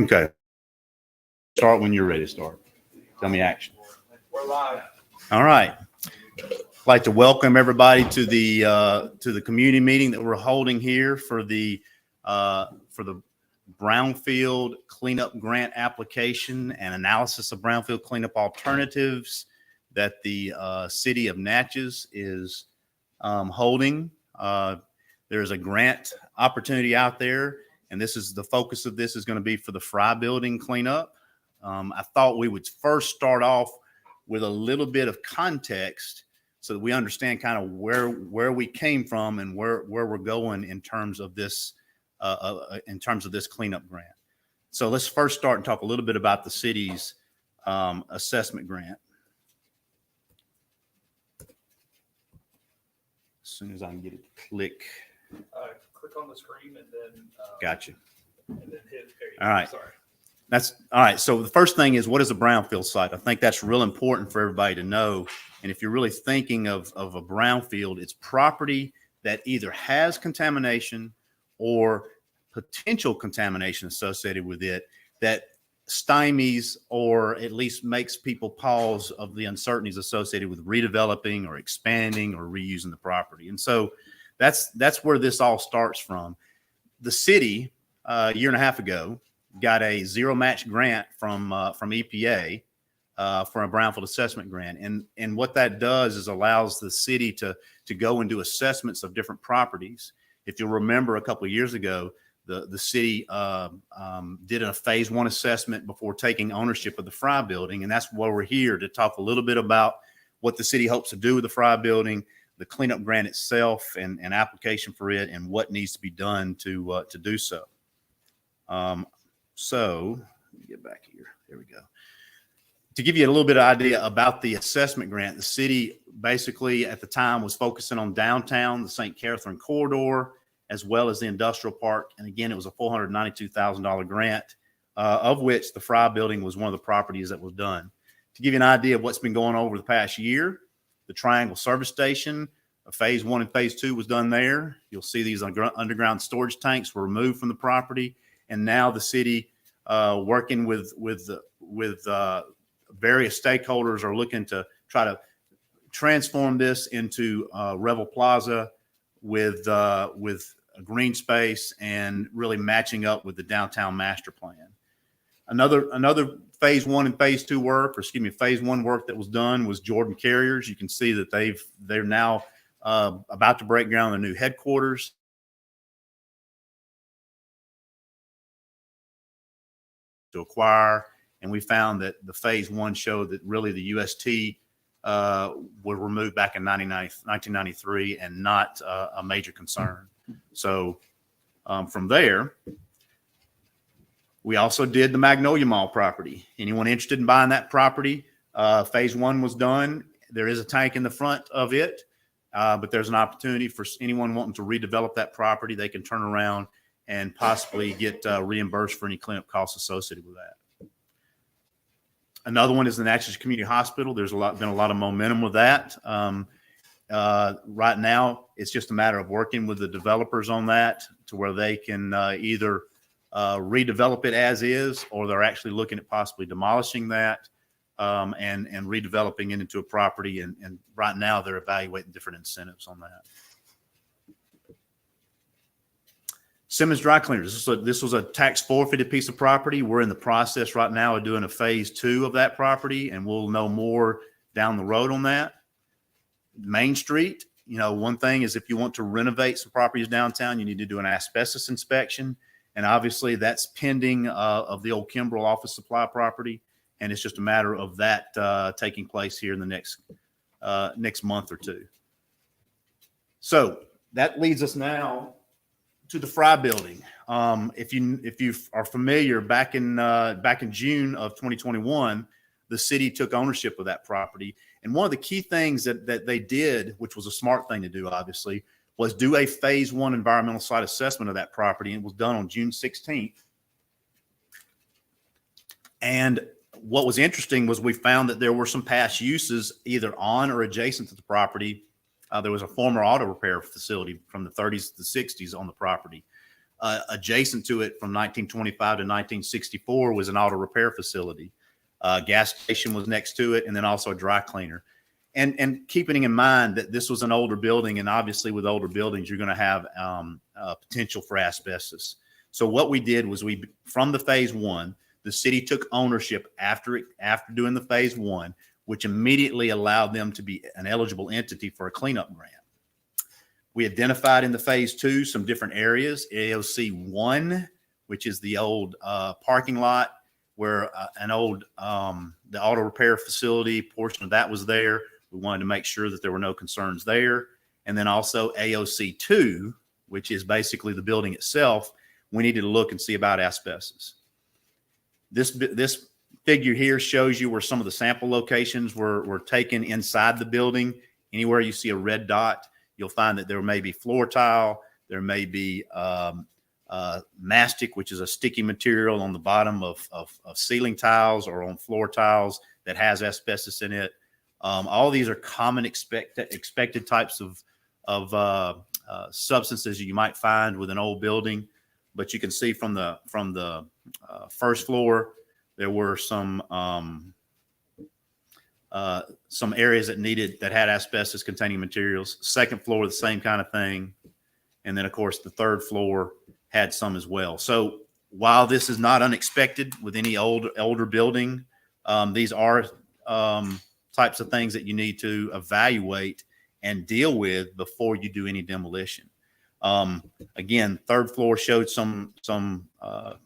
Okay. Start when you're ready to start. Tell me action. We're live. All right. I'd like to welcome everybody to the community meeting that we're holding here for the Brownfield cleanup grant application and analysis of brownfield cleanup alternatives that the city of Natchez is holding. There's a grant opportunity out there, and this is the focus of this is going to be for the Fry building cleanup. I thought we would first start off with a little bit of context so that we understand kind of where we came from and where we're going in terms of this cleanup grant. So let's first start and talk a little bit about the city's assessment grant. As soon as I can get it to click. Click on the screen and then. Gotcha. And then hit. All right. Sorry. That's all right. So the first thing is, what is a brownfield site? I think that's real important for everybody to know. And if you're really thinking of a brownfield, it's property that either has contamination or potential contamination associated with it that stymies or at least makes people pause of the uncertainties associated with redeveloping or expanding or reusing the property. And so that's where this all starts from. The city a year and a half ago got a zero match grant from EPA for a brownfield assessment grant. And what that does is allows the city to go and do assessments of different properties. If you'll remember a couple of years ago, the city did a phase one assessment before taking ownership of the Fry building. And that's why we're here to talk a little bit about what the city hopes to do with the Fry building, the cleanup grant itself and application for it, and what needs to be done to do so. So let me get back here. There we go. To give you a little bit of idea about the assessment grant, the city basically at the time was focusing on downtown, the St. Catherine corridor, as well as the industrial park. And again, it was a $492,000 grant, of which the Fry building was one of the properties that was done. To give you an idea of what's been going on over the past year, the Triangle Service Station, phase one and phase two was done there. You'll see these underground storage tanks were removed from the property. And now the city, working with various stakeholders, are looking to try to transform this into Revel Plaza with a green space and really matching up with the downtown master plan. Another phase one and phase two work, or excuse me, phase one work that was done was Jordan Carriers. You can see that they're now about to break ground on their new headquarters. To acquire, and we found that the phase one showed that really the UST were removed back in 1993 and not a major concern. So from there, we also did the Magnolia Mall property. Anyone interested in buying that property? Phase one was done. There is a tank in the front of it, but there's an opportunity for anyone wanting to redevelop that property. They can turn around and possibly get reimbursed for any cleanup costs associated with that. Another one is the Natchez Community Hospital. There's been a lot of momentum with that. Right now, it's just a matter of working with the developers on that to where they can either redevelop it as is, or they're actually looking at possibly demolishing that and redeveloping it into a property. And right now, they're evaluating different incentives on that. Simmons Dry Cleaners. This was a tax forfeited piece of property. We're in the process right now of doing a phase two of that property, and we'll know more down the road on that. Main Street, one thing is if you want to renovate some properties downtown, you need to do an asbestos inspection. And obviously that's pending of the old Kimbrell office supply property. And it's just a matter of that taking place here in the next month or two. So that leads us now to the Fry building. If you are familiar, back in June of 2021, the city took ownership of that property. And one of the key things that they did, which was a smart thing to do, obviously, was do a phase one environmental site assessment of that property. And it was done on June 16th. And what was interesting was we found that there were some past uses either on or adjacent to the property. There was a former auto repair facility from the 30s to the 60s on the property. Adjacent to it from 1925 to 1964 was an auto repair facility. Gas station was next to it, and then also a dry cleaner. And keeping in mind that this was an older building, and obviously with older buildings, you're going to have potential for asbestos. So what we did was from the phase one, the city took ownership after doing the phase one, which immediately allowed them to be an eligible entity for a cleanup grant. We identified in the phase two some different areas. AOC 1, which is the old parking lot where the auto repair facility portion of that was there. We wanted to make sure that there were no concerns there. And then also AOC 2, which is basically the building itself. We needed to look and see about asbestos. This figure here shows you where some of the sample locations were taken inside the building. Anywhere you see a red dot, you'll find that there may be floor tile, there may be mastic, which is a sticky material on the bottom of ceiling tiles or on floor tiles that has asbestos in it. All these are common expected types of substances you might find with an old building. But you can see from the first floor, there were some areas that had asbestos containing materials. Second floor, the same kind of thing. And then of course the third floor had some as well. So while this is not unexpected with any older building, these are types of things that you need to evaluate and deal with before you do any demolition. Again, third floor showed some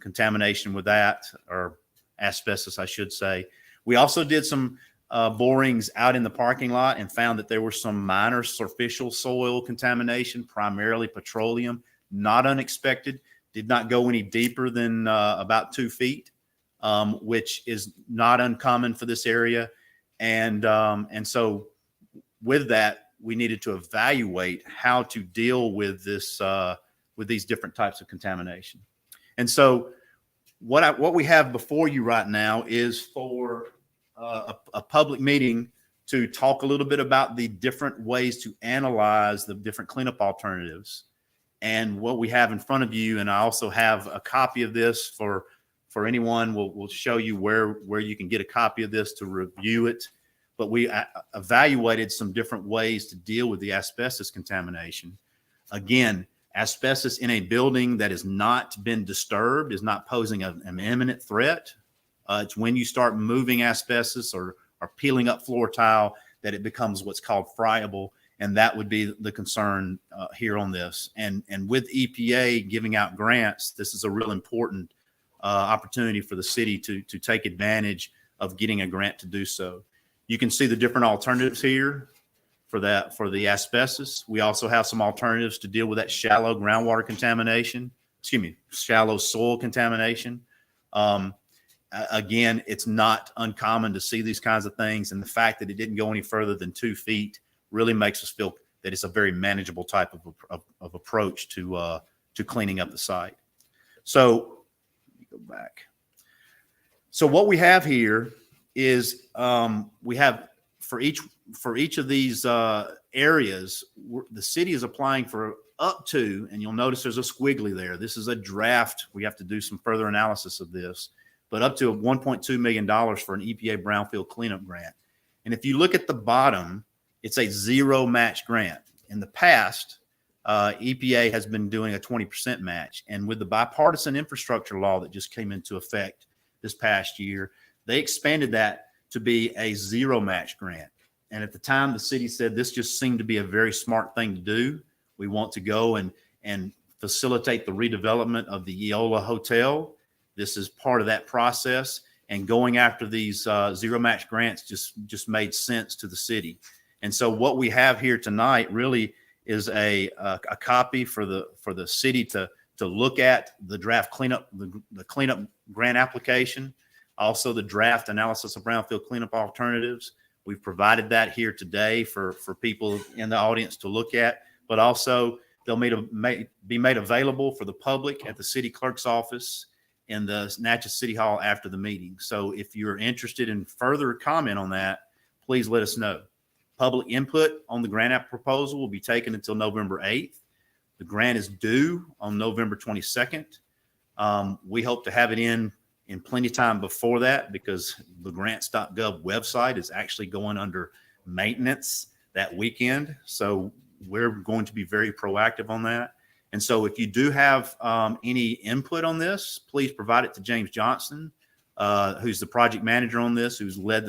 contamination with that, or asbestos, I should say. We also did some borings out in the parking lot and found that there were some minor superficial soil contamination, primarily petroleum, not unexpected, did not go any deeper than about 2 feet, which is not uncommon for this area. And so with that, we needed to evaluate how to deal with this, with these different types of contamination. And so what we have before you right now is for a public meeting to talk a little bit about the different ways to analyze the different cleanup alternatives. And what we have in front of you, and I also have a copy of this for anyone. We'll show you where you can get a copy of this to review it. But we evaluated some different ways to deal with the asbestos contamination. Again, asbestos in a building that has not been disturbed is not posing an imminent threat. It's when you start moving asbestos or peeling up floor tile that it becomes what's called friable. And that would be the concern here on this. And with EPA giving out grants, this is a real important opportunity for the city to take advantage of getting a grant to do so. You can see the different alternatives here for the asbestos. We also have some alternatives to deal with that shallow groundwater contamination, shallow soil contamination. Again, it's not uncommon to see these kinds of things. And the fact that it didn't go any further than 2 feet really makes us feel that it's a very manageable type of approach to cleaning up the site. So let me go back. So what we have here is we have for each of these areas, the city is applying for up to, and you'll notice there's a squiggly there. This is a draft. We have to do some further analysis of this, but up to $1.2 million for an EPA brownfield cleanup grant. And if you look at the bottom, it's a zero match grant. In the past, EPA has been doing a 20% match. And with the bipartisan infrastructure law that just came into effect this past year, they expanded that to be a zero match grant. And at the time, the city said this just seemed to be a very smart thing to do. We want to go and facilitate the redevelopment of the Eola Hotel. This is part of that process. And going after these zero match grants just made sense to the city. And so what we have here tonight really is a copy for the city to look at the draft cleanup, the cleanup grant application. Also, the draft analysis of brownfield cleanup alternatives. We've provided that here today for people in the audience to look at, but also they'll be made available for the public at the city clerk's office in the Natchez City Hall after the meeting. So if you're interested in further comment on that, please let us know. Public input on the grant app proposal will be taken until November 8th. The grant is due on November 22nd. We hope to have it in plenty of time before that, because the grants.gov website is actually going under maintenance that weekend. So we're going to be very proactive on that. And so if you do have any input on this, please provide it to James Johnson, who's the project manager on this, who's led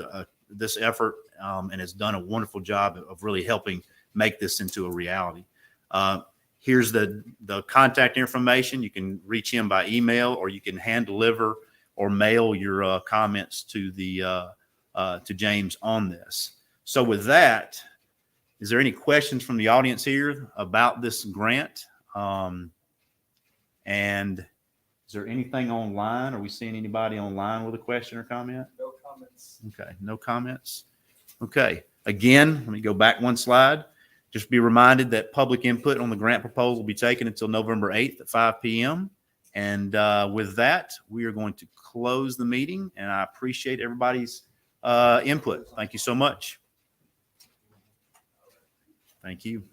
this effort and has done a wonderful job of really helping make this into a reality. Here's the contact information. You can reach him by email, or you can hand deliver or mail your comments to to James on this. So with that, is there any questions from the audience here about this grant? And is there anything online? Are we seeing anybody online with a question or comment? No comments. Okay, no comments. Okay, again, let me go back one slide. Just be reminded that public input on the grant proposal will be taken until November 8th at 5 p.m. And with that, we are going to close the meeting, and I appreciate everybody's input. Thank you so much. Thank you.